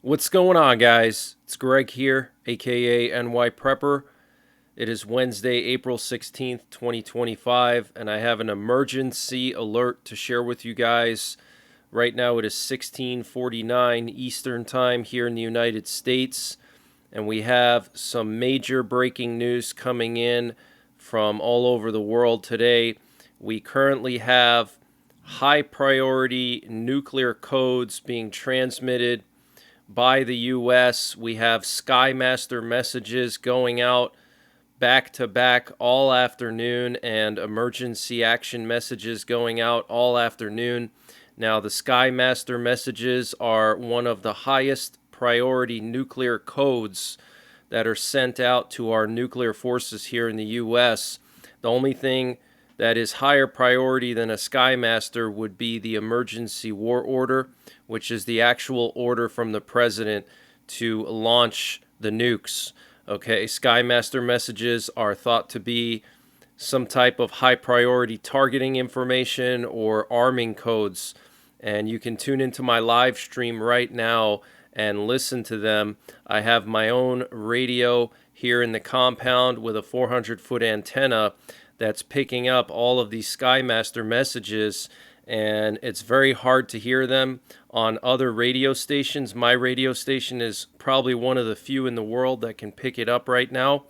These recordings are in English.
What's going on, guys? It's Greg here, aka NYPrepper. It is Wednesday, April 16th, 2025, and I have an emergency alert to share with you guys. Right now it is 16:49 Eastern Time here in the United States, and we have some major breaking news coming in from all over the world today. We currently have high priority nuclear codes being transmitted by the U.S. We have Skymaster messages going out back to back all afternoon and emergency action messages going out all afternoon. Now, the Skymaster messages are one of the highest priority nuclear codes that are sent out to our nuclear forces here in the U.S. The only thing that is higher priority than a Skymaster would be the emergency war order, which is the actual order from the president to launch the nukes. Okay, Skymaster messages are thought to be some type of high priority targeting information or arming codes. And you can tune into my live stream right now and listen to them. I have my own radio here in the compound with a 400-foot antenna that's picking up all of these Skymaster messages, and it's very hard to hear them on other radio stations. My radio station is probably one of the few in the world that can pick it up right now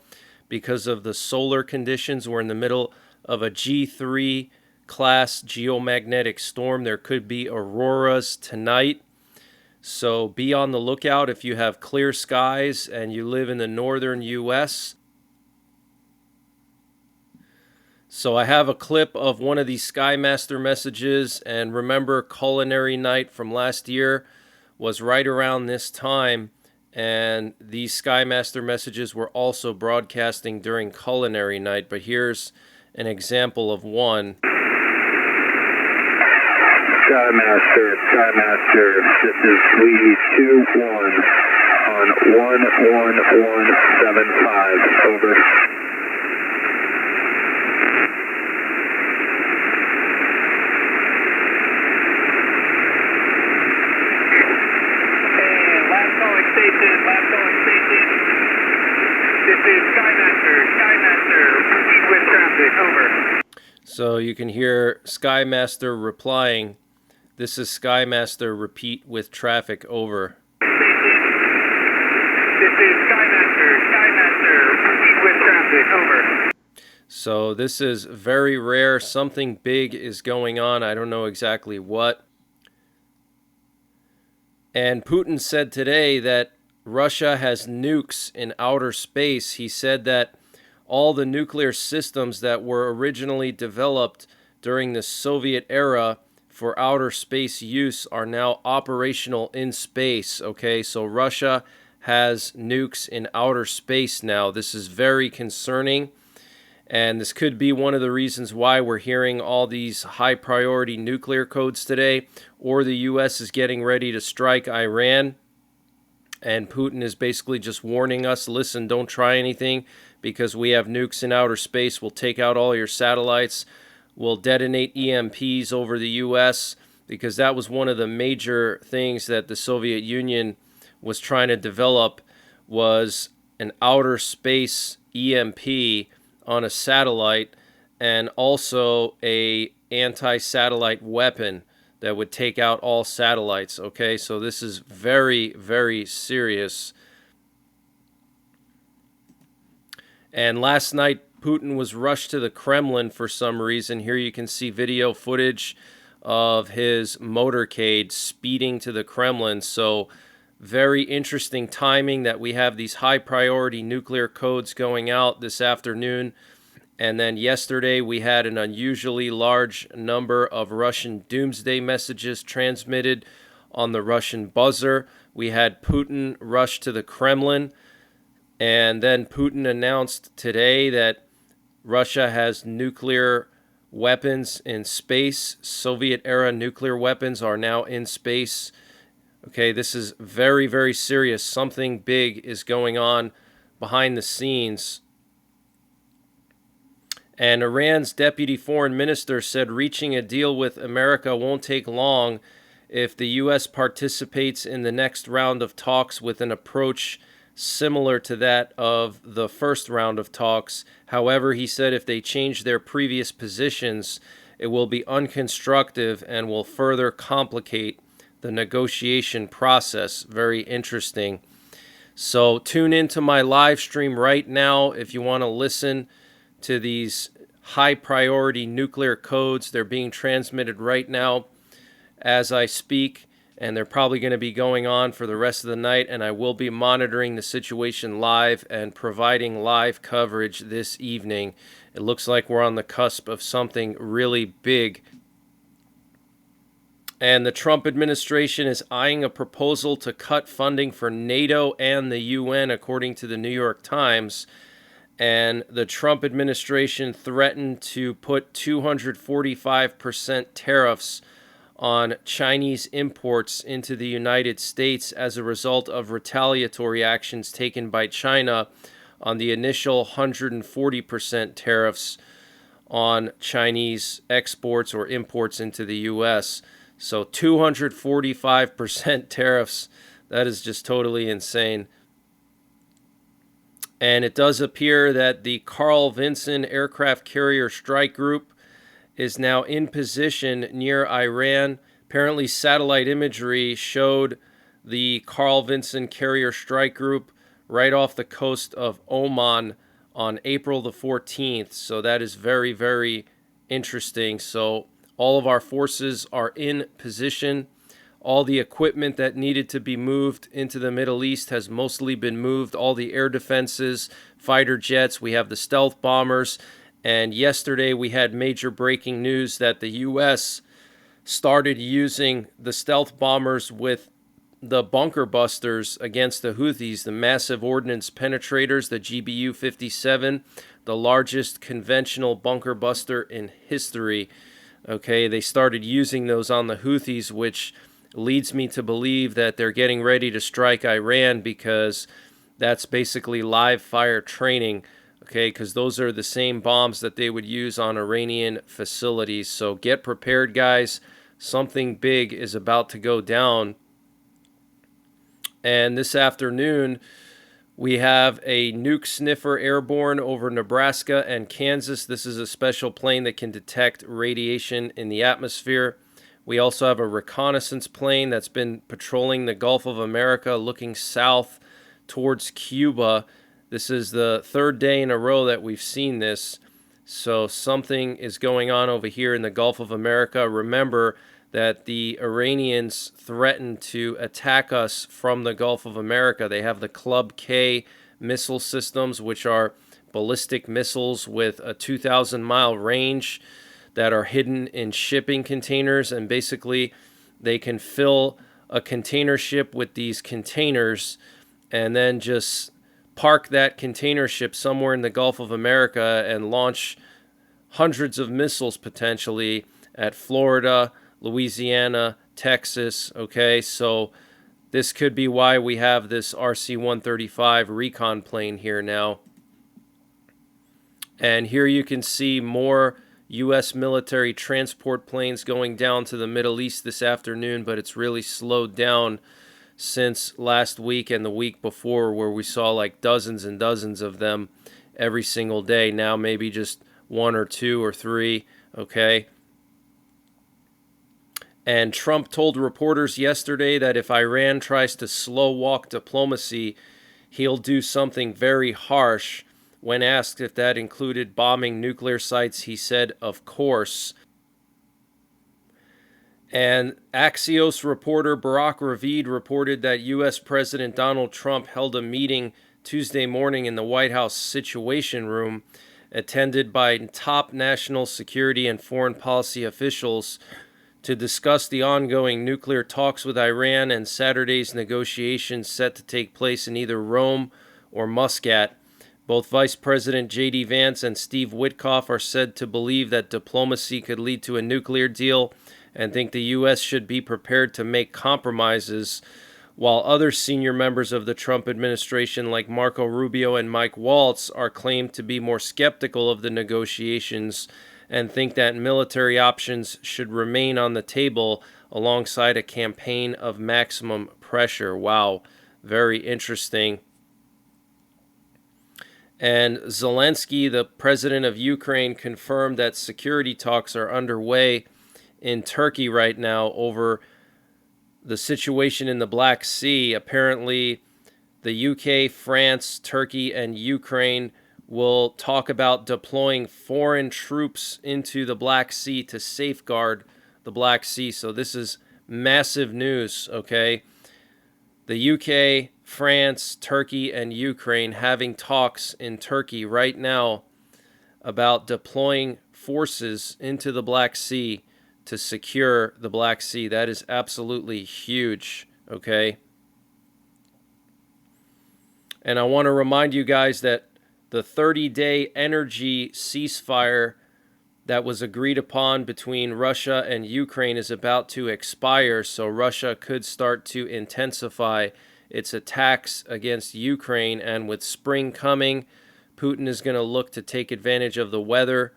because of the solar conditions. We're in the middle of a G3 class geomagnetic storm. There could be auroras tonight. So be on the lookout if you have clear skies and you live in the northern U.S. So I have a clip of one of these Skymaster messages, and remember, culinary night from last year was right around this time, and these Skymaster messages were also broadcasting during culinary night. But here's an example of one. Skymaster, this is Lee 2-1 on 11175, over. Last calling station. This is Skymaster, proceed with traffic, over. So you can hear Skymaster replying, "This is Skymaster, repeat with traffic, over." This is Skymaster, proceed with traffic, over. So this is very rare. Something big is going on. I don't know exactly what. And Putin said today that Russia has nukes in outer space. He said that all the nuclear systems that were originally developed during the Soviet era for outer space use are now operational in space. Okay, so Russia has nukes in outer space now. This is very concerning. And this could be one of the reasons why we're hearing all these high priority nuclear codes today, or the U.S. is getting ready to strike Iran. And Putin is basically just warning us, listen, don't try anything because we have nukes in outer space. We'll take out all your satellites. We'll detonate EMPs over the U.S. because that was one of the major things that the Soviet Union was trying to develop, was an outer space EMP on a satellite, and also a anti-satellite weapon that would take out all satellites. Okay, so this is very, very serious. And last night, Putin was rushed to the Kremlin for some reason. Here you can see video footage of his motorcade speeding to the Kremlin. So very interesting timing that we have these high priority nuclear codes going out this afternoon. And then yesterday we had an unusually large number of Russian doomsday messages transmitted on the Russian buzzer. We had Putin rush to the Kremlin, and then Putin announced today that Russia has nuclear weapons in space. Soviet-era nuclear weapons are now in space. Okay, this is very, very serious. Something big is going on behind the scenes. And Iran's deputy foreign minister said reaching a deal with America won't take long. if the U.S. participates in the next round of talks with an approach similar to that of the first round of talks. However, he said if they change their previous positions, it will be unconstructive and will further complicate the negotiation process. Very interesting. So tune into my live stream right now if you want to listen to these high priority nuclear codes. They're being transmitted right now as I speak, and they're probably going to be going on for the rest of the night, and I will be monitoring the situation live and providing live coverage this evening. It looks like we're on the cusp of something really big. And the Trump administration is eyeing a proposal to cut funding for NATO and the UN, according to the New York Times. And the Trump administration threatened to put 245% tariffs on Chinese imports into the United States as a result of retaliatory actions taken by China on the initial 140% tariffs on Chinese exports or imports into the U.S. So 245% tariffs, that is just totally insane. And it does appear that the Carl Vinson aircraft carrier strike group is now in position near Iran. Apparently, satellite imagery showed the Carl Vinson carrier strike group right off the coast of Oman on April the 14th. So that is very, very interesting. So all of our forces are in position. All the equipment that needed to be moved into the Middle East has mostly been moved. All the air defenses, fighter jets, we have the stealth bombers. And yesterday we had major breaking news that the U.S. started using the stealth bombers with the bunker busters against the Houthis, the massive ordnance penetrators, the GBU-57, the largest conventional bunker buster in history. Okay, they started using those on the Houthis, which leads me to believe that they're getting ready to strike Iran, because that's basically live fire training. Okay, because those are the same bombs that they would use on Iranian facilities. So get prepared, guys. Something big is about to go down. And this afternoon, we have a nuke sniffer airborne over Nebraska and Kansas. This is a special plane that can detect radiation in the atmosphere. We also have a reconnaissance plane that's been patrolling the Gulf of America, looking south towards Cuba. This is the third day in a row that we've seen this. So something is going on over here in the Gulf of America. Remember that the Iranians threatened to attack us from the Gulf of America. They have the Club K missile systems, which are ballistic missiles with a 2,000-mile range that are hidden in shipping containers. And basically, they can fill a container ship with these containers and then just park that container ship somewhere in the Gulf of America and launch hundreds of missiles potentially at Florida, Louisiana, Texas. Okay, so this could be why we have this RC-135 recon plane here now. And here you can see more U.S. military transport planes going down to the Middle East this afternoon, but it's really slowed down since last week and the week before, where we saw like dozens and dozens of them every single day. Now maybe just one or two or three, okay? And Trump told reporters yesterday that if Iran tries to slow walk diplomacy, he'll do something very harsh. When asked if that included bombing nuclear sites, he said, of course. And Axios reporter Barack Ravid reported that U.S. President Donald Trump held a meeting Tuesday morning in the White House Situation Room, attended by top national security and foreign policy officials, to discuss the ongoing nuclear talks with Iran and Saturday's negotiations set to take place in either Rome or Muscat. Both Vice President J.D. Vance and Steve Witkoff are said to believe that diplomacy could lead to a nuclear deal and think the U.S. should be prepared to make compromises, while other senior members of the Trump administration like Marco Rubio and Mike Waltz are claimed to be more skeptical of the negotiations and think that military options should remain on the table alongside a campaign of maximum pressure. Wow, very interesting. And Zelensky, the president of Ukraine, confirmed that security talks are underway in Turkey right now over the situation in the Black Sea. Apparently, the UK, France, Turkey, and Ukraine will talk about deploying foreign troops into the Black Sea to safeguard the Black Sea. So this is massive news, okay? The UK, France, Turkey, and Ukraine having talks in Turkey right now about deploying forces into the Black Sea to secure the Black Sea. That is absolutely huge, okay? And I want to remind you guys that the 30-day energy ceasefire that was agreed upon between Russia and Ukraine is about to expire, so Russia could start to intensify its attacks against Ukraine. And with spring coming, Putin is going to look to take advantage of the weather,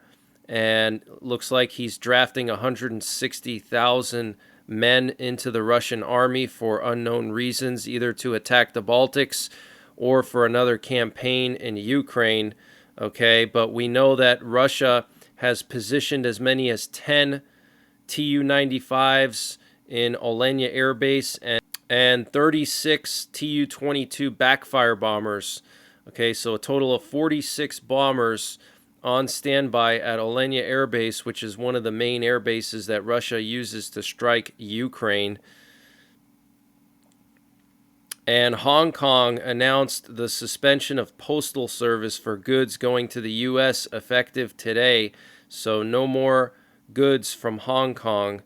and looks like he's drafting 160,000 men into the Russian army for unknown reasons, either to attack the Baltics or for another campaign in Ukraine, okay? But we know that Russia has positioned as many as 10 Tu-95s in Olenya Air Base and 36 Tu-22 backfire bombers. Okay, so a total of 46 bombers on standby at Olenya Air Base, which is one of the main air bases that Russia uses to strike Ukraine. And Hong Kong announced the suspension of postal service for goods going to the U.S. effective today. So no more goods from Hong Kong.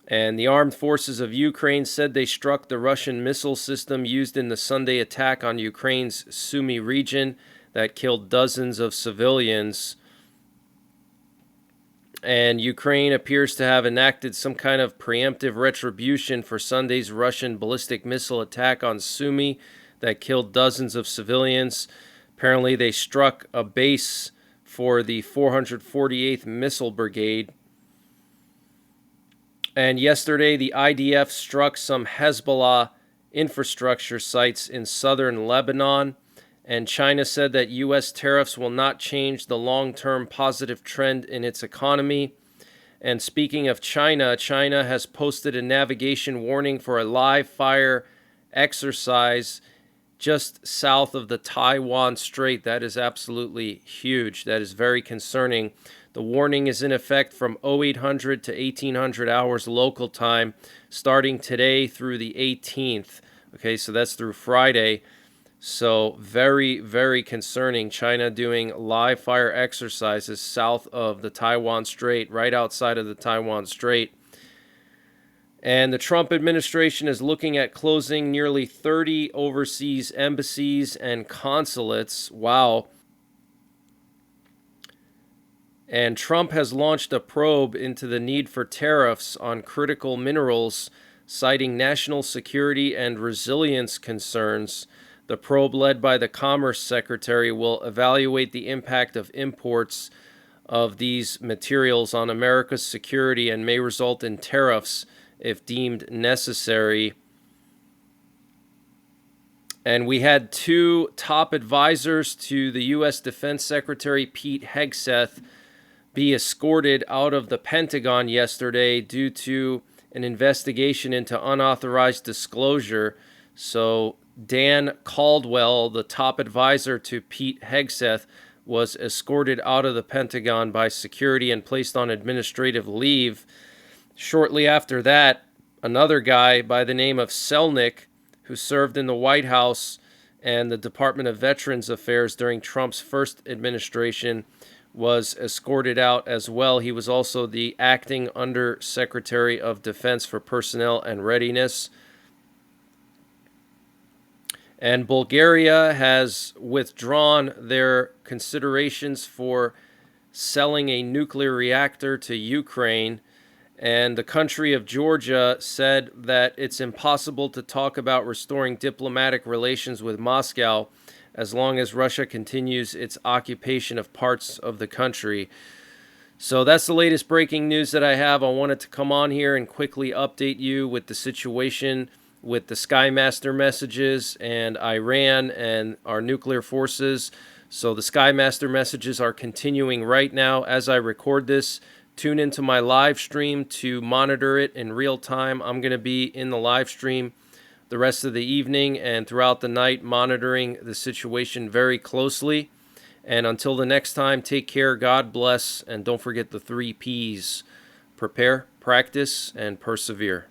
And the armed forces of Ukraine said they struck the Russian missile system used in the Sunday attack on Ukraine's Sumy region that killed dozens of civilians. And Ukraine appears to have enacted some kind of preemptive retribution for Sunday's Russian ballistic missile attack on Sumy that killed dozens of civilians. Apparently, they struck a base for the 448th Missile Brigade. And yesterday, the IDF struck some Hezbollah infrastructure sites in southern Lebanon. And China said that U.S. tariffs will not change the long-term positive trend in its economy. And speaking of China, China has posted a navigation warning for a live fire exercise just south of the Taiwan Strait. That is absolutely huge. That is very concerning. The warning is in effect from 0800 to 1800 hours local time, starting today through the 18th. Okay, so that's through Friday. So very, very concerning. China doing live fire exercises south of the Taiwan Strait, right outside of the Taiwan Strait. And the Trump administration is looking at closing nearly 30 overseas embassies and consulates. Wow. And Trump has launched a probe into the need for tariffs on critical minerals, citing national security and resilience concerns. The probe, led by the Commerce Secretary, will evaluate the impact of imports of these materials on America's security and may result in tariffs if deemed necessary. And we had two top advisors to the U.S. Defense Secretary, Pete Hegseth, be escorted out of the Pentagon yesterday due to an investigation into unauthorized disclosure. So Dan Caldwell, the top advisor to Pete Hegseth, was escorted out of the Pentagon by security and placed on administrative leave. Shortly after that, another guy by the name of Selnick, who served in the White House and the Department of Veterans Affairs during Trump's first administration, was escorted out as well. He was also the acting Under Secretary of Defense for Personnel and Readiness. And Bulgaria has withdrawn their considerations for selling a nuclear reactor to Ukraine. And the country of Georgia said that it's impossible to talk about restoring diplomatic relations with Moscow as long as Russia continues its occupation of parts of the country. So that's the latest breaking news that I have. I wanted to come on here and quickly update you with the situation with the Skymaster messages and Iran and our nuclear forces. So the Skymaster messages are continuing right now as I record this. Tune into my live stream to monitor it in real time. I'm going to be in the live stream the rest of the evening and throughout the night, monitoring the situation very closely. And until the next time, take care, God bless, and don't forget the 3 Ps: prepare, practice, and persevere.